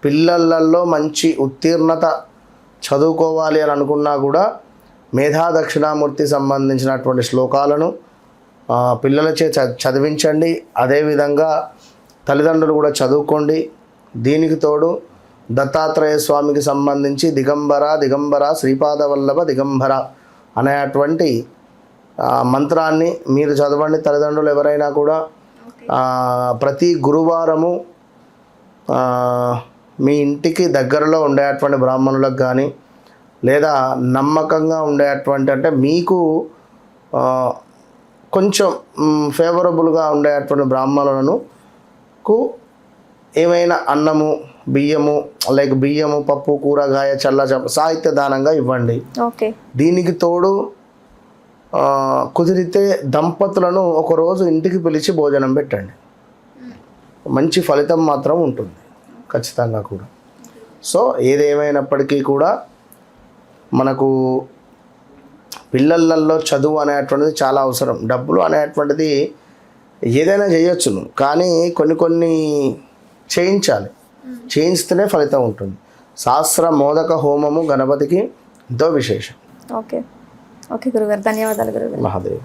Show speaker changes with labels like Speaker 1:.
Speaker 1: పిల్లలలో మంచి ఉత్తీర్ణత చదువుకోవాలి అని అనుకున్నా కూడా మేధా దక్షిణామూర్తి సంబంధించినటువంటి శ్లోకాలను పిల్లలచే చదివించండి. అదేవిధంగా తల్లిదండ్రులు కూడా చదువుకోండి. దీనికి తోడు దత్తాత్రేయ స్వామికి సంబంధించి దిగంబర శ్రీపాదవల్లభ దిగంబర అనేటువంటి మంత్రాన్ని మీరు చదవండి. తల్లిదండ్రులు ఎవరైనా కూడా ప్రతి గురువారము మీ ఇంటికి దగ్గరలో ఉండేటువంటి బ్రాహ్మణులకు కానీ లేదా నమ్మకంగా ఉండేటువంటి అంటే మీకు కొంచెం ఫేవరబుల్గా ఉండేటువంటి బ్రాహ్మణులను ఏమైనా అన్నము బియ్యము బియ్యము పప్పు కూరగాయ చల్ల సాహిత్య దానంగా ఇవ్వండి.
Speaker 2: ఓకే.
Speaker 1: దీనికి తోడు కుదిరితే దంపతులను ఒకరోజు ఇంటికి పిలిచి భోజనం పెట్టండి. మంచి ఫలితం మాత్రం ఉంటుంది ఖచ్చితంగా కూడా. సో ఏదేమైనప్పటికీ కూడా మనకు పిల్లలలో చదువు అనేటువంటిది చాలా అవసరం. డబ్బులు అనేటువంటిది ఏదైనా చేయొచ్చును, కానీ కొన్ని చేయించాలి. చేయిస్తేనే ఫలితం ఉంటుంది. సహస్ర మోదక హోమము గణపతికి ఎంతో విశేషం.
Speaker 2: ఓకే ఓకే గురుగారు, ధన్యవాదాలు గురుగారు.
Speaker 1: మహాదేవ్.